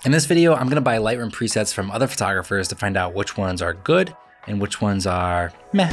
In this video, I'm gonna buy Lightroom presets from other photographers to find out which ones are good and which ones are meh.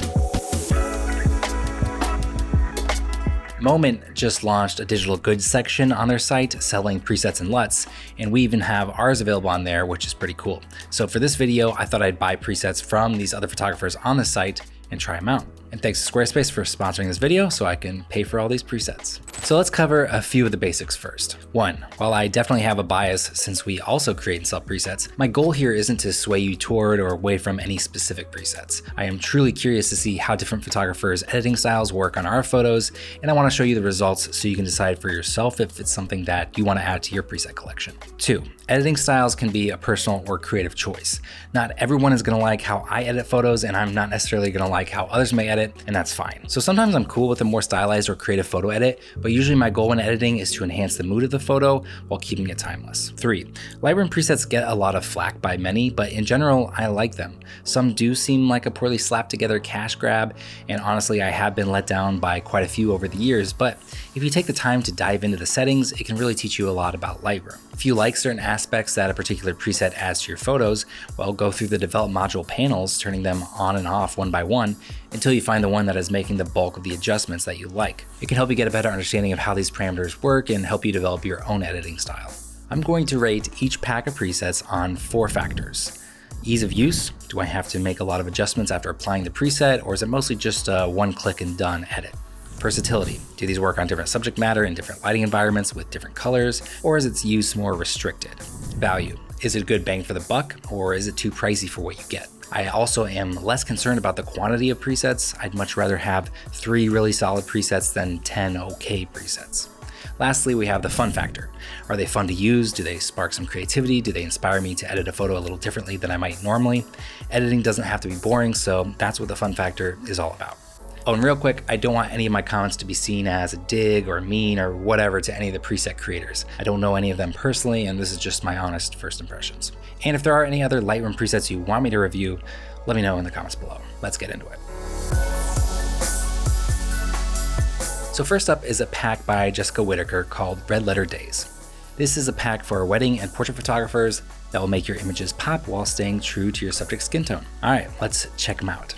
Moment just launched a digital goods section on their site selling presets and LUTs, and we even have ours available on there, which is pretty cool. So for this video, I thought I'd buy presets from these other photographers on the site and try them out. And thanks to Squarespace for sponsoring this video so I can pay for all these presets. So let's cover a few of the basics first. 1, while I definitely have a bias since we also create and sell presets, my goal here isn't to sway you toward or away from any specific presets. I am truly curious to see how different photographers' editing styles work on our photos, and I want to show you the results so you can decide for yourself if it's something that you want to add to your preset collection. 2, editing styles can be a personal or creative choice. Not everyone is going to like how I edit photos, and I'm not necessarily going to like how others may edit, and that's fine. So sometimes I'm cool with a more stylized or creative photo edit, but usually my goal when editing is to enhance the mood of the photo while keeping it timeless. 3, Lightroom presets get a lot of flack by many, but in general, I like them. Some do seem like a poorly slapped together cash grab, and honestly, I have been let down by quite a few over the years, but if you take the time to dive into the settings, it can really teach you a lot about Lightroom. If you like certain aspects that a particular preset adds to your photos, well, go through the develop module panels, turning them on and off one by one until you find the one that is making the bulk of the adjustments that you like. It can help you get a better understanding of how these parameters work and help you develop your own editing style. I'm going to rate each pack of presets on 4 factors. Ease of use, do I have to make a lot of adjustments after applying the preset, or is it mostly just a one click and done edit? Versatility, do these work on different subject matter in different lighting environments with different colors, or is its use more restricted? Value, is it a good bang for the buck, or is it too pricey for what you get? I also am less concerned about the quantity of presets. I'd much rather have 3 really solid presets than 10 okay presets. Lastly, we have the fun factor. Are they fun to use? Do they spark some creativity? Do they inspire me to edit a photo a little differently than I might normally? Editing doesn't have to be boring, so that's what the fun factor is all about. Oh, and real quick, I don't want any of my comments to be seen as a dig or mean or whatever to any of the preset creators. I don't know any of them personally, and this is just my honest first impressions. And if there are any other Lightroom presets you want me to review, let me know in the comments below. Let's get into it. So first up is a pack by Jessica Whitaker called Red Letter Days. This is a pack for wedding and portrait photographers that will make your images pop while staying true to your subject's skin tone. All right, let's check them out.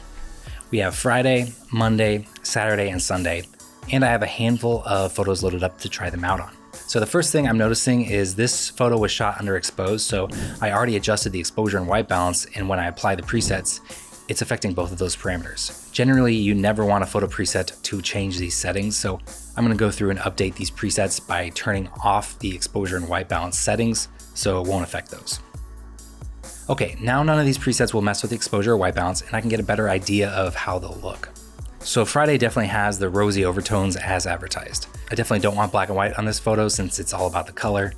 We have Friday, Monday, Saturday, and Sunday, and I have a handful of photos loaded up to try them out on. So the first thing I'm noticing is this photo was shot underexposed, so I already adjusted the exposure and white balance, and when I apply the presets, it's affecting both of those parameters. Generally, you never want a photo preset to change these settings, so I'm gonna go through and update these presets by turning off the exposure and white balance settings, so it won't affect those. Okay, now none of these presets will mess with the exposure or white balance, and I can get a better idea of how they'll look. So Friday definitely has the rosy overtones as advertised. I definitely don't want black and white on this photo since it's all about the color.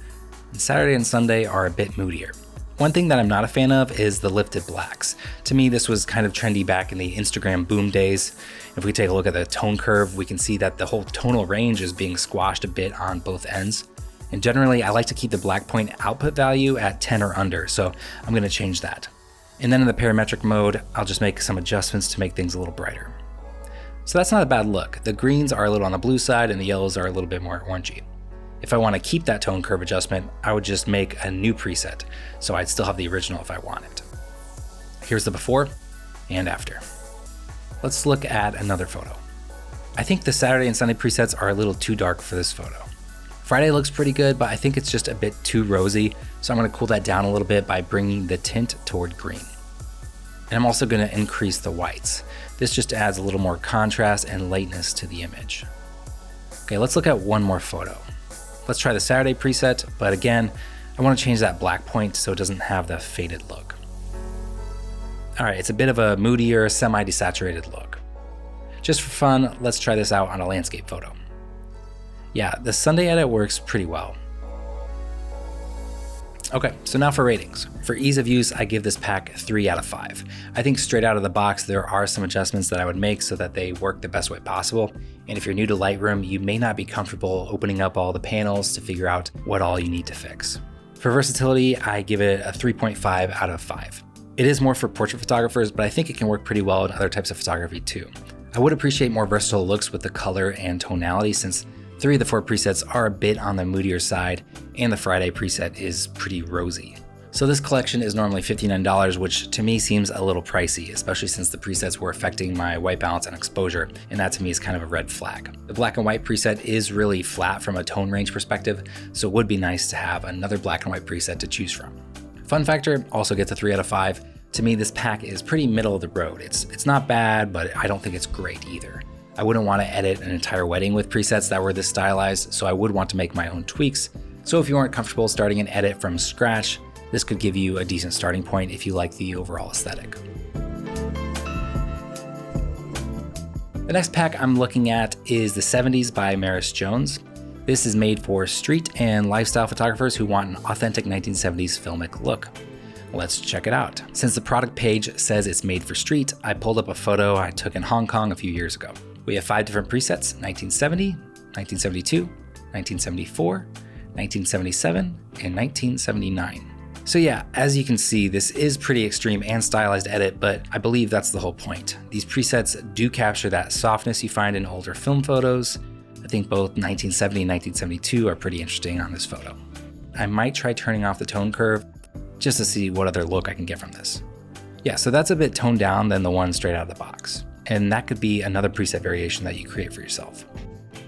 And Saturday and Sunday are a bit moodier. One thing that I'm not a fan of is the lifted blacks. To me, this was kind of trendy back in the Instagram boom days. If we take a look at the tone curve, we can see that the whole tonal range is being squashed a bit on both ends. And generally, I like to keep the black point output value at 10 or under, so I'm gonna change that. And then in the parametric mode, I'll just make some adjustments to make things a little brighter. So that's not a bad look. The greens are a little on the blue side and the yellows are a little bit more orangey. If I wanna keep that tone curve adjustment, I would just make a new preset, so I'd still have the original if I want it. Here's the before and after. Let's look at another photo. I think the Saturday and Sunday presets are a little too dark for this photo. Friday looks pretty good, but I think it's just a bit too rosy, so I'm gonna cool that down a little bit by bringing the tint toward green. And I'm also gonna increase the whites. This just adds a little more contrast and lightness to the image. Okay, let's look at one more photo. Let's try the Saturday preset, but again, I wanna change that black point so it doesn't have the faded look. All right, it's a bit of a moodier, semi-desaturated look. Just for fun, let's try this out on a landscape photo. Yeah, the Sunday edit works pretty well. Okay, so now for ratings. For ease of use, I give this pack 3 out of 5. I think straight out of the box, there are some adjustments that I would make so that they work the best way possible. And if you're new to Lightroom, you may not be comfortable opening up all the panels to figure out what all you need to fix. For versatility, I give it a 3.5 out of 5. It is more for portrait photographers, but I think it can work pretty well in other types of photography too. I would appreciate more versatile looks with the color and tonality since 3 of the 4 presets are a bit on the moodier side, and the Friday preset is pretty rosy. So this collection is normally $59, which to me seems a little pricey, especially since the presets were affecting my white balance and exposure, and that to me is kind of a red flag. The black and white preset is really flat from a tone range perspective, so it would be nice to have another black and white preset to choose from. Fun factor also gets a 3 out of 5. To me, this pack is pretty middle of the road. It's not bad, but I don't think it's great either. I wouldn't want to edit an entire wedding with presets that were this stylized, so I would want to make my own tweaks. So if you aren't comfortable starting an edit from scratch, this could give you a decent starting point if you like the overall aesthetic. The next pack I'm looking at is the 70s by Maris Jones. This is made for street and lifestyle photographers who want an authentic 1970s filmic look. Let's check it out. Since the product page says it's made for street, I pulled up a photo I took in Hong Kong a few years ago. We have 5 different presets: 1970, 1972, 1974, 1977, and 1979. So yeah, as you can see, this is pretty extreme and stylized edit, but I believe that's the whole point. These presets do capture that softness you find in older film photos. I think both 1970 and 1972 are pretty interesting on this photo. I might try turning off the tone curve just to see what other look I can get from this. Yeah, so that's a bit toned down than the one straight out of the box. And that could be another preset variation that you create for yourself.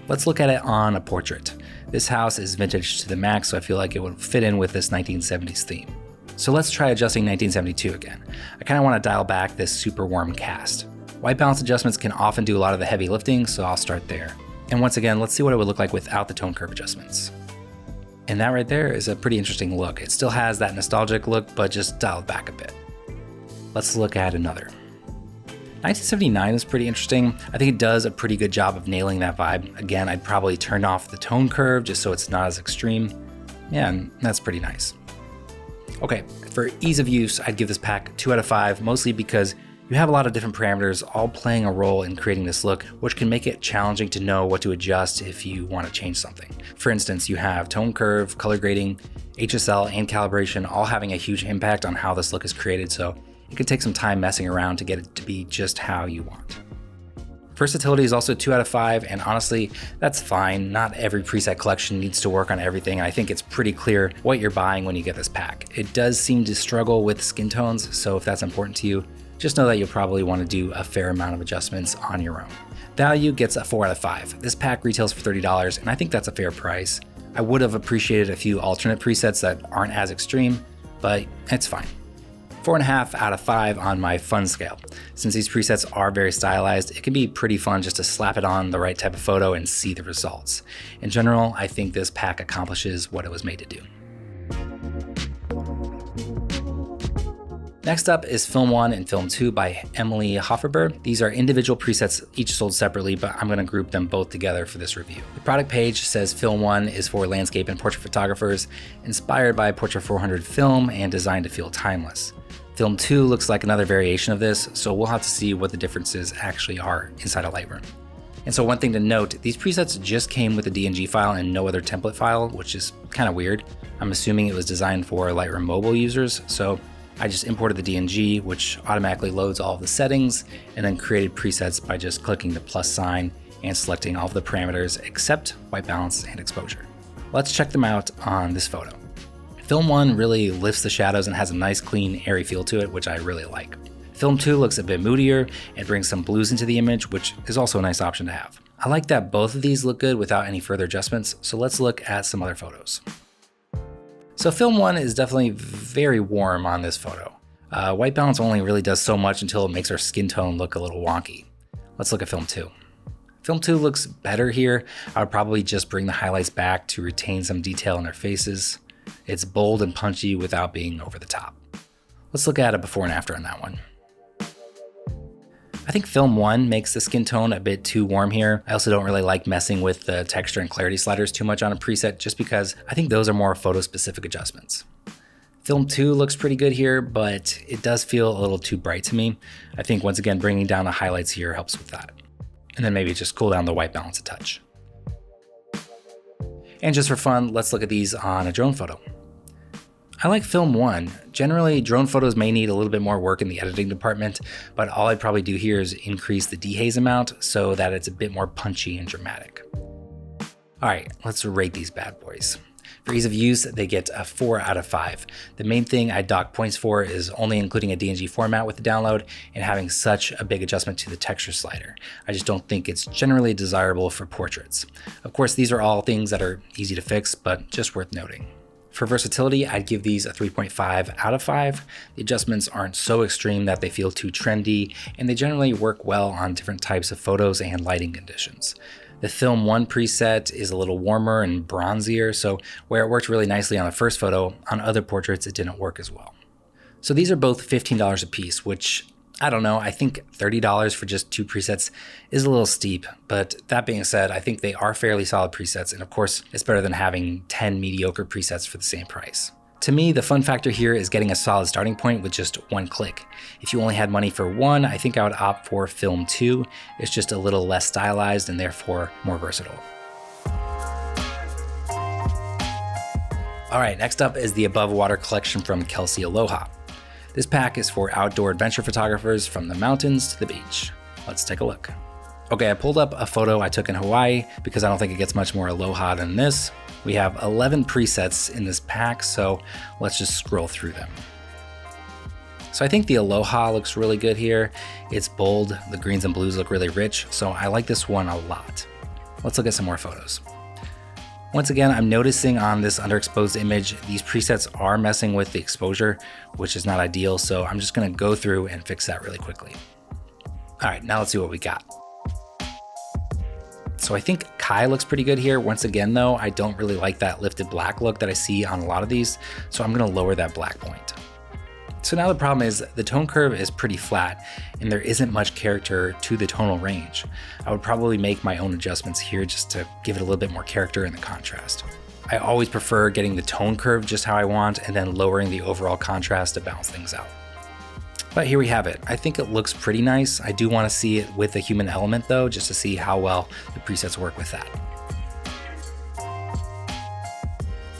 Let's look at it on a portrait. This house is vintage to the max, so I feel like it would fit in with this 1970s theme. So let's try adjusting 1972 again. I kind of want to dial back this super warm cast. White balance adjustments can often do a lot of the heavy lifting, so I'll start there. And once again, let's see what it would look like without the tone curve adjustments. And that right there is a pretty interesting look. It still has that nostalgic look, but just dialed back a bit. Let's look at another. 1979 is pretty interesting. I think it does a pretty good job of nailing that vibe. Again, I'd probably turn off the tone curve just so it's not as extreme. Yeah, and that's pretty nice. Okay, for ease of use, I'd give this pack 2 out of 5, mostly because you have a lot of different parameters all playing a role in creating this look, which can make it challenging to know what to adjust if you want to change something. For instance, you have tone curve, color grading, HSL, and calibration all having a huge impact on how this look is created, so it can take some time messing around to get it to be just how you want. Versatility is also 2 out of 5, and honestly, that's fine. Not every preset collection needs to work on everything, and I think it's pretty clear what you're buying when you get this pack. It does seem to struggle with skin tones, so if that's important to you, just know that you'll probably want to do a fair amount of adjustments on your own. Value gets a 4 out of 5. This pack retails for $30, and I think that's a fair price. I would have appreciated a few alternate presets that aren't as extreme, but it's fine. 4.5 out of 5 on my fun scale. Since these presets are very stylized, it can be pretty fun just to slap it on the right type of photo and see the results. In general, I think this pack accomplishes what it was made to do. Next up is Film 1 and Film 2 by Emilie Hofferber. These are individual presets, each sold separately, but I'm going to group them both together for this review. The product page says Film 1 is for landscape and portrait photographers, inspired by Portrait 400 film and designed to feel timeless. Film 2 looks like another variation of this, so we'll have to see what the differences actually are inside of Lightroom. And so one thing to note, these presets just came with a DNG file and no other template file, which is kind of weird. I'm assuming it was designed for Lightroom mobile users, so I just imported the DNG, which automatically loads all of the settings, and then created presets by just clicking the plus sign and selecting all of the parameters except white balance and exposure. Let's check them out on this photo. Film 1 really lifts the shadows and has a nice, clean, airy feel to it, which I really like. Film 2 looks a bit moodier and brings some blues into the image, which is also a nice option to have. I like that both of these look good without any further adjustments, so let's look at some other photos. So Film 1 is definitely very warm on this photo. White balance only really does so much until it makes our skin tone look a little wonky. Let's look at Film 2. Film 2 looks better here. I would probably just bring the highlights back to retain some detail in their faces. It's bold and punchy without being over the top. Let's look at a before and after on that one. I think Film 1 makes the skin tone a bit too warm here. I also don't really like messing with the texture and clarity sliders too much on a preset just because I think those are more photo specific adjustments. Film 2 looks pretty good here, but it does feel a little too bright to me. I think once again, bringing down the highlights here helps with that. And then maybe just cool down the white balance a touch. And just for fun, let's look at these on a drone photo. I like Film 1. Generally, drone photos may need a little bit more work in the editing department, but all I'd probably do here is increase the dehaze amount so that it's a bit more punchy and dramatic. All right, let's rate these bad boys. For ease of use, they get a 4 out of 5. The main thing I dock points for is only including a DNG format with the download and having such a big adjustment to the texture slider. I just don't think it's generally desirable for portraits. Of course, these are all things that are easy to fix, but just worth noting. For versatility, I'd give these a 3.5 out of 5. The adjustments aren't so extreme that they feel too trendy, and they generally work well on different types of photos and lighting conditions. The Film 1 preset is a little warmer and bronzier, so where it worked really nicely on the first photo, on other portraits it didn't work as well. So these are both $15 a piece, which, I don't know, I think $30 for just 2 presets is a little steep, but that being said, I think they are fairly solid presets, and of course, it's better than having 10 mediocre presets for the same price. To me, the fun factor here is getting a solid starting point with just 1 click. If you only had money for 1, I think I would opt for Film 2. It's just a little less stylized and therefore more versatile. All right, next up is the Above Water collection from Kelsey Aloha. This pack is for outdoor adventure photographers from the mountains to the beach. Let's take a look. Okay, I pulled up a photo I took in Hawaii because I don't think it gets much more Aloha than this. We have 11 presets in this pack, so let's just scroll through them. So I think the Aloha looks really good here. It's bold, the greens and blues look really rich, so I like this one a lot. Let's look at some more photos. Once again, I'm noticing on this underexposed image, these presets are messing with the exposure, which is not ideal, so I'm just gonna go through and fix that really quickly. All right, now let's see what we got. So I think Kai looks pretty good here. Once again though, I don't really like that lifted black look that I see on a lot of these, so I'm gonna lower that black point. So now the problem is the tone curve is pretty flat and there isn't much character to the tonal range. I would probably make my own adjustments here just to give it a little bit more character in the contrast. I always prefer getting the tone curve just how I want and then lowering the overall contrast to balance things out. But here we have it. I think it looks pretty nice. I do want to see it with a human element though, just to see how well the presets work with that.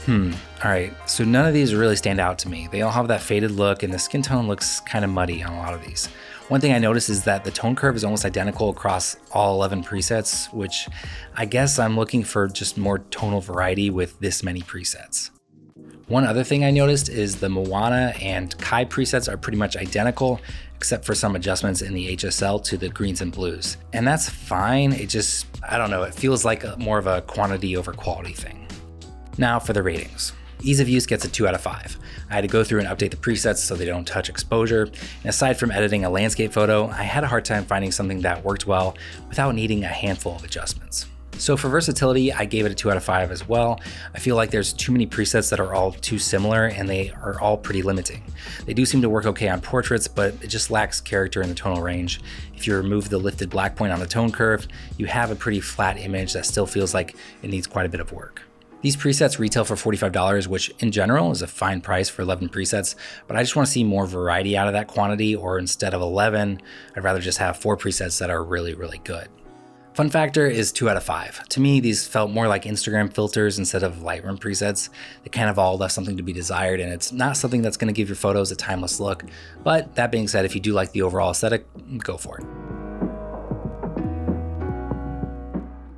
All right, so none of these really stand out to me. They all have that faded look and the skin tone looks kind of muddy on a lot of these. One thing I noticed is that the tone curve is almost identical across all 11 presets, which I guess I'm looking for just more tonal variety with this many presets. One other thing I noticed is the Moana and Kai presets are pretty much identical, except for some adjustments in the HSL to the greens and blues. And that's fine, it just, I don't know, it feels like more of a quantity over quality thing. Now for the ratings. Ease of use gets a 2 out of 5. I had to go through and update the presets so they don't touch exposure. And aside from editing a landscape photo, I had a hard time finding something that worked well without needing a handful of adjustments. So for versatility, I gave it a 2 out of 5 as well. I feel like there's too many presets that are all too similar and they are all pretty limiting. They do seem to work okay on portraits, but it just lacks character in the tonal range. If you remove the lifted black point on the tone curve, you have a pretty flat image that still feels like it needs quite a bit of work. These presets retail for $45, which in general is a fine price for 11 presets, but I just want to see more variety out of that quantity, or instead of 11, I'd rather just have 4 presets that are really, really good. Fun factor is 2 out of 5. To me, these felt more like Instagram filters instead of Lightroom presets. They kind of all left something to be desired, and it's not something that's going to give your photos a timeless look. But that being said, if you do like the overall aesthetic, go for it.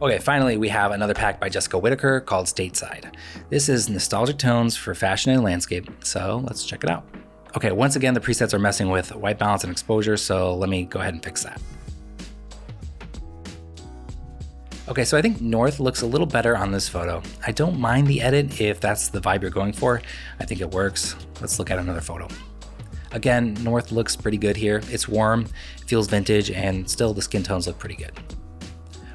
Okay, finally, we have another pack by Jessica Whitaker called Stateside. This is nostalgic tones for fashion and landscape, so let's check it out. Okay, once again, the presets are messing with white balance and exposure, so let me go ahead and fix that. Okay, so I think North looks a little better on this photo. I don't mind the edit if that's the vibe you're going for. I think it works. Let's look at another photo. Again, North looks pretty good here. It's warm, it feels vintage, and still the skin tones look pretty good.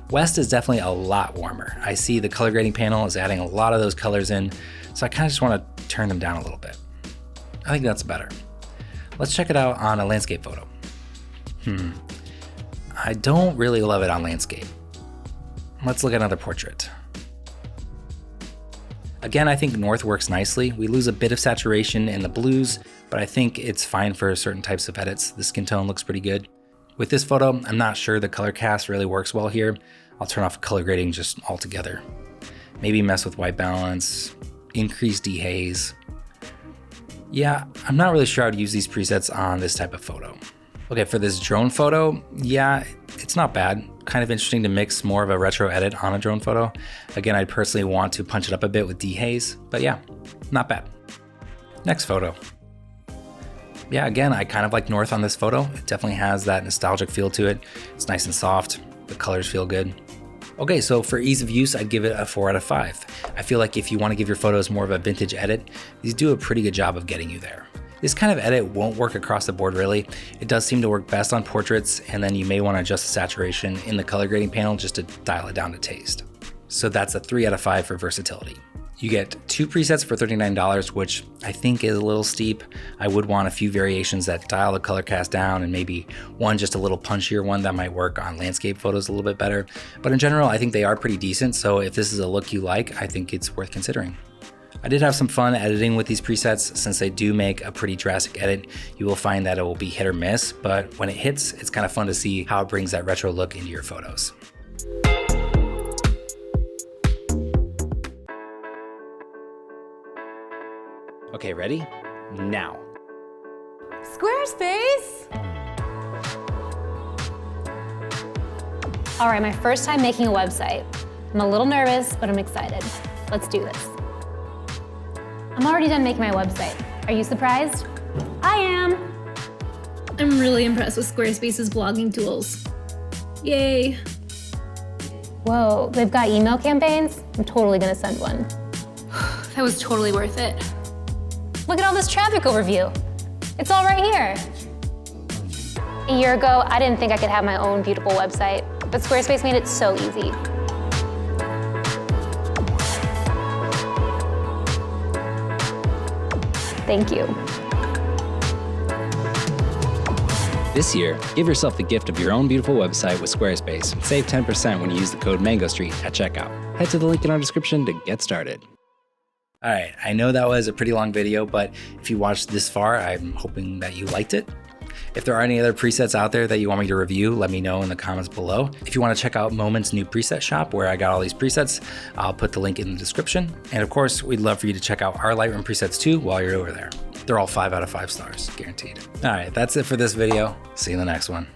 West is definitely a lot warmer. I see the color grading panel is adding a lot of those colors in, so I kind of just want to turn them down a little bit. I think that's better. Let's check it out on a landscape photo. I don't really love it on landscape. Let's look at another portrait. Again, I think North works nicely. We lose a bit of saturation in the blues, but I think it's fine for certain types of edits. The skin tone looks pretty good. With this photo, I'm not sure the color cast really works well here. I'll turn off color grading just altogether. Maybe mess with white balance, increase dehaze. Yeah, I'm not really sure how to use these presets on this type of photo. Okay, for this drone photo, yeah, it's not bad. Kind of interesting to mix more of a retro edit on a drone photo. Again, I'd personally want to punch it up a bit with dehaze, but yeah, not bad. Next photo. Yeah, again, I kind of like North on this photo. It definitely has that nostalgic feel to it. It's nice and soft. The colors feel good. Okay, so for ease of use, I'd give it a 4 out of 5. I feel like if you want to give your photos more of a vintage edit, these do a pretty good job of getting you there. This kind of edit won't work across the board really. It does seem to work best on portraits, and then you may want to adjust the saturation in the color grading panel just to dial it down to taste. So that's a 3 out of 5 for versatility. You get 2 presets for $39, which I think is a little steep. I would want a few variations that dial the color cast down, and maybe one just a little punchier one that might work on landscape photos a little bit better. But in general, I think they are pretty decent, so if this is a look you like, I think it's worth considering. I did have some fun editing with these presets. Since they do make a pretty drastic edit, you will find that it will be hit or miss, but when it hits, it's kind of fun to see how it brings that retro look into your photos. Okay, ready? Now. Squarespace! All right, my first time making a website. I'm a little nervous, but I'm excited. Let's do this. I'm already done making my website. Are you surprised? I am. I'm really impressed with Squarespace's blogging tools. Yay. Whoa, they've got email campaigns? I'm totally gonna send one. That was totally worth it. Look at all this traffic overview. It's all right here. A year ago, I didn't think I could have my own beautiful website, but Squarespace made it so easy. Thank you. This year, give yourself the gift of your own beautiful website with Squarespace and save 10% when you use the code MangoStreet at checkout. Head to the link in our description to get started. All right, I know that was a pretty long video, but if you watched this far, I'm hoping that you liked it. If there are any other presets out there that you want me to review, let me know in the comments below. If you want to check out Moment's new preset shop where I got all these presets, I'll put the link in the description. And of course, we'd love for you to check out our Lightroom presets too while you're over there. They're all 5 out of 5 stars, guaranteed. All right, that's it for this video. See you in the next one.